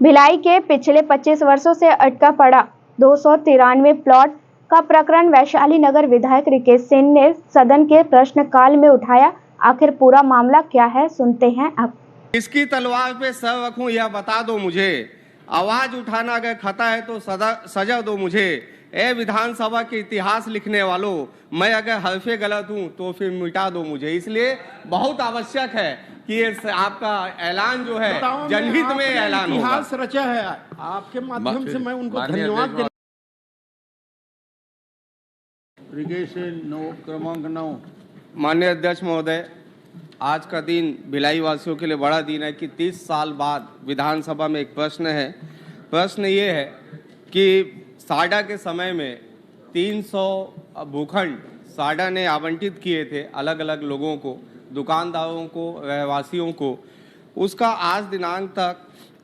भिलाई के पिछले 25 वर्षों से अटका पड़ा 293 प्लॉट का प्रकरण वैशाली नगर विधायक रिकेश सिंह ने सदन के प्रश्नकाल में उठाया। आखिर पूरा मामला क्या है, सुनते हैं अब। किसकी तलवार पे सर रखूं यह बता दो मुझे, आवाज उठाना अगर खता है तो सजा दो मुझे। ए विधानसभा के इतिहास लिखने वालों, मैं अगर हरफे गलत हूं तो फिर मिटा दो मुझे। इसलिए बहुत आवश्यक है कि ये आपका ऐलान जो है जनहित में ऐलान होगा। इतिहास रचा है, आपके माध्यम से मैं उनको धन्यवाद देना। रिकेश 9 क्रमांक 9। माननीय अध्यक्ष महोदय, आज का दिन भिलाई वासियों के लिए बड़ा दिन है कि 30 साल बाद विधानसभा में एक प्रश्न है। प्रश्न ये है कि साडा के समय में 300 भूखंड साडा ने आवंटित किए थे अलग अलग लोगों को, दुकानदारों को, रहवासियों को। उसका आज दिनांक तक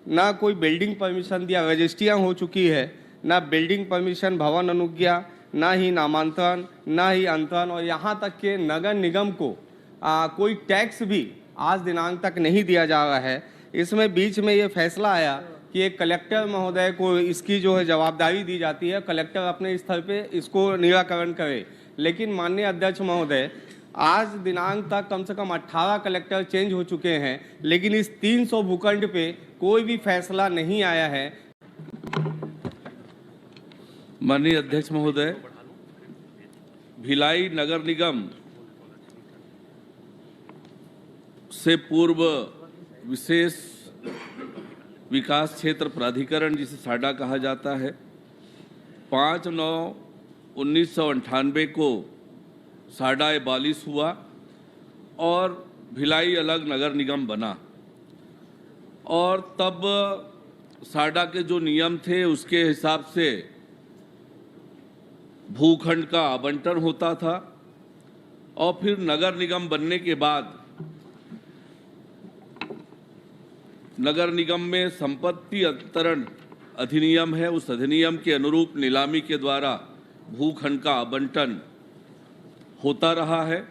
ना कोई बिल्डिंग परमिशन दिया, रजिस्ट्रियाँ हो चुकी है, ना बिल्डिंग परमिशन, भवन अनुज्ञा, ना ही नामांतरण, ना ही अंतरण, और यहाँ तक के नगर निगम को कोई टैक्स भी आज दिनांक तक नहीं दिया जा रहा है। इसमें बीच में ये फैसला आया कि एक कलेक्टर महोदय को इसकी जो है जवाबदारी दी जाती है, कलेक्टर अपने स्तर पे इसको निराकरण करे। लेकिन माननीय अध्यक्ष महोदय, आज दिनांक तक कम से कम 18 कलेक्टर चेंज हो चुके हैं, लेकिन इस 300 भूखंड पे कोई भी फैसला नहीं आया है। माननीय अध्यक्ष महोदय, भिलाई नगर निगम से पूर्व विशेष विकास क्षेत्र प्राधिकरण, जिसे साडा कहा जाता है, 5/9/1998 को साडा एबॉलिश हुआ और भिलाई अलग नगर निगम बना। और तब साडा के जो नियम थे उसके हिसाब से भूखंड का आवंटन होता था। और फिर नगर निगम बनने के बाद नगर निगम में संपत्ति अंतरण अधिनियम है, उस अधिनियम के अनुरूप नीलामी के द्वारा भूखंड का आवंटन होता रहा है।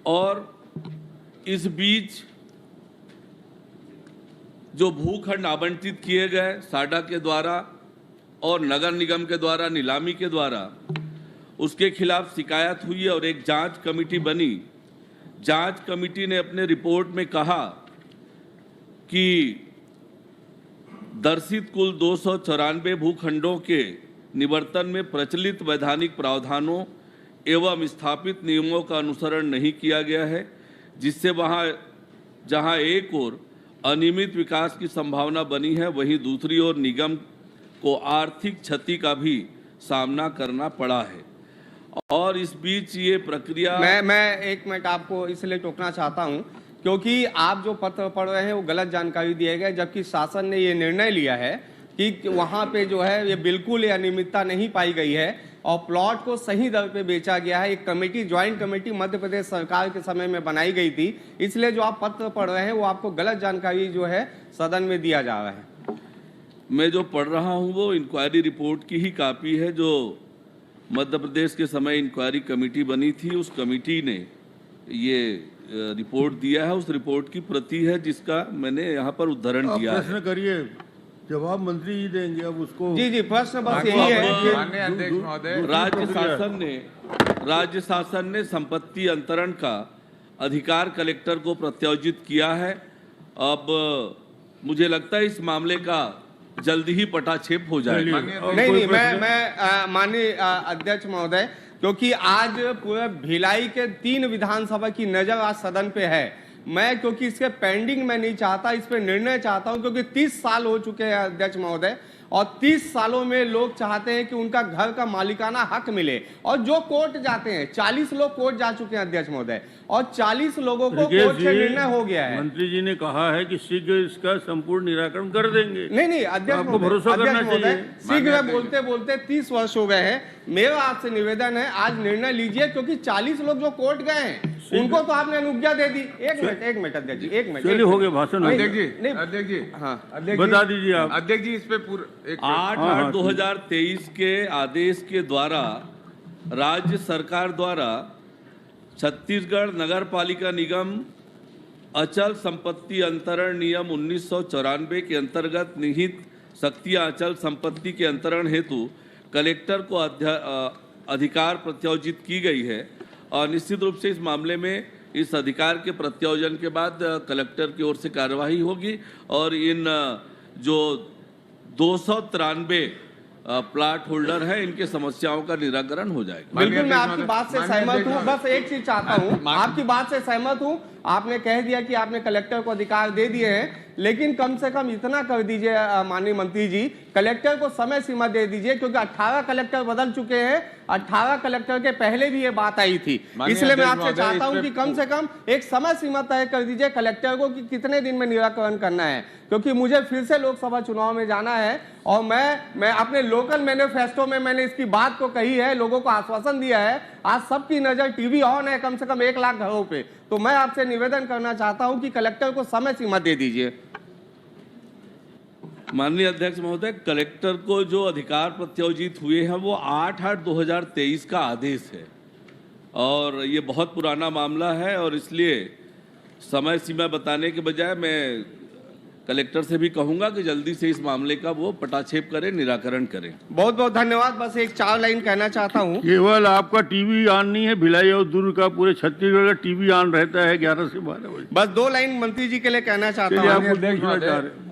और इस बीच जो भूखंड आवंटित किए गए साडा के द्वारा और नगर निगम के द्वारा नीलामी के द्वारा, उसके खिलाफ शिकायत हुई और एक जांच कमेटी बनी। जांच कमेटी ने अपने रिपोर्ट में कहा कि दर्शित कुल 294 भूखंडों के निवर्तन में प्रचलित वैधानिक प्रावधानों एवं स्थापित नियमों का अनुसरण नहीं किया गया है, जिससे जहां एक ओर अनियमित विकास की संभावना बनी है, वहीं दूसरी ओर निगम को आर्थिक क्षति का भी सामना करना पड़ा है। और इस बीच ये प्रक्रिया मैं 1 मिनट आपको इसलिए टोकना चाहता हूं क्योंकि आप जो पत्र पढ़ रहे हैं वो गलत जानकारी दिए गए, जबकि शासन ने ये निर्णय लिया है कि वहां पे जो है ये बिल्कुल अनियमितता नहीं पाई गई है और प्लॉट को सही दर पे बेचा गया है। एक committee, joint committee Madhya Pradesh सरकार के समय में बनाई गई थी, इसलिए जो आप पत्र पढ़ रहे हैं वो आपको गलत जानकारी जो है सदन में दिया जा रहा है। मैं जो पढ़ रहा हूँ वो इंक्वायरी रिपोर्ट की ही कॉपी है, जो मध्य प्रदेश के समय इंक्वायरी कमेटी बनी थी, उस कमेटी ने ये रिपोर्ट दिया है। उस रिपोर्ट की प्रति है जिसका मैंने यहाँ पर उद्धरण दिया है। प्रश्न करिए, जवाब मंत्री जी देंगे। अब उसको जी प्रश्न बस यही है। माननीय अध्यक्ष महोदय, राज्य शासन ने संपत्ति अंतरण का अधिकार कलेक्टर को प्रत्यार्जित किया है। अब मुझे लगता है इस मामले का जल्दी ही पटाक्षेप हो जाएगा। नहीं, मैं माननीय अध्यक्ष महोदय, क्योंकि आज पूरे भिलाई के 3 विधानसभा की नजर आज सदन पे है। मैं क्योंकि इसके पेंडिंग में नहीं चाहता, इस पे निर्णय चाहता हूं, क्योंकि 30 साल हो चुके हैं अध्यक्ष महोदय, और 30 सालों में लोग चाहते हैं कि उनका घर का मालिकाना हक मिले। और जो कोर्ट जाते हैं, 40 लोग कोर्ट जा चुके हैं अध्यक्ष महोदय, और 40 लोगों को कोर्ट से निर्णय हो गया है। मंत्री जी ने कहा है कि शीघ्र इसका संपूर्ण निराकरण कर देंगे। नहीं अध्यक्ष, आपको भरोसा करना चाहिए। शीघ्र बोलते बोलते 30 वर्ष हो गए हैं। मेरा आपसे निवेदन है, आज निर्णय लीजिए, क्योंकि 40 लोग जो कोर्ट गए हैं उनको तो आपने अनुज्ञा दे दी। एक मिनट अध्यक्ष जी, 1 मिनट। चलिए, हो गया भाषण। अध्यक्ष जी, हाँ बता दीजिए आप। अध्यक्ष जी, इस पे पूरा 8/8/2023 के आदेश के द्वारा राज्य सरकार द्वारा छत्तीसगढ़ नगर पालिका निगम अचल संपत्ति अंतरण नियम 1994 के अंतर्गत निहित शक्तियां अचल संपत्ति के अंतरण हेतु कलेक्टर को अधिकार प्रत्यायोजित की गई है और निश्चित रूप से इस मामले में इस अधिकार के प्रत्यायोजन के बाद कलेक्टर की ओर से कार्यवाही होगी और इन जो 293 प्लाट होल्डर है इनके समस्याओं का निराकरण हो जाएगा। बिल्कुल मैं आपकी बात से सहमत हूँ। बस एक चीज चाहता हूँ, आपकी बात से सहमत हूँ। आपने कह दिया कि आपने कलेक्टर को अधिकार दे दिए हैं, लेकिन कम से कम इतना कर दीजिए माननीय मंत्री जी, कलेक्टर को समय सीमा दे दीजिए, क्योंकि 18 कलेक्टर बदल चुके हैं। 18 कलेक्टर के पहले भी ये बात आई थी, इसलिए मैं आपसे चाहता हूं कि कम से कम एक समय सीमा तय कर दीजिए कलेक्टर को कि कितने दिन में निराकरण करना है, क्योंकि मुझे फिर से लोकसभा चुनाव में जाना है और मैं अपने लोकल मैनिफेस्टो में मैंने इसकी बात को कही है, लोगों को आश्वासन दिया है। आज सबकी नजर टीवी ऑन है कम से कम 1 लाख घरों पे, तो मैं आपसे निवेदन करना चाहता हूं कि कलेक्टर को समय सीमा दे दीजिए। माननीय अध्यक्ष महोदय, कलेक्टर को जो अधिकार प्रत्यायोजित हुए हैं वो 8/8/2023 का आदेश है और ये बहुत पुराना मामला है और इसलिए समय सीमा बताने के बजाय मैं कलेक्टर से भी कहूंगा कि जल्दी से इस मामले का वो पटाक्षेप करें, निराकरण करें। बहुत बहुत धन्यवाद। बस एक 4 लाइन कहना चाहता हूँ। केवल आपका टीवी ऑन नहीं है, भिलाई और दुर्ग का पूरे छत्तीसगढ़ का टीवी ऑन रहता है 11 से 12 बजे। बस 2 लाइन मंत्री जी के लिए कहना चाहता चलिए हूँ। आपको देखना चाह रहे हैं।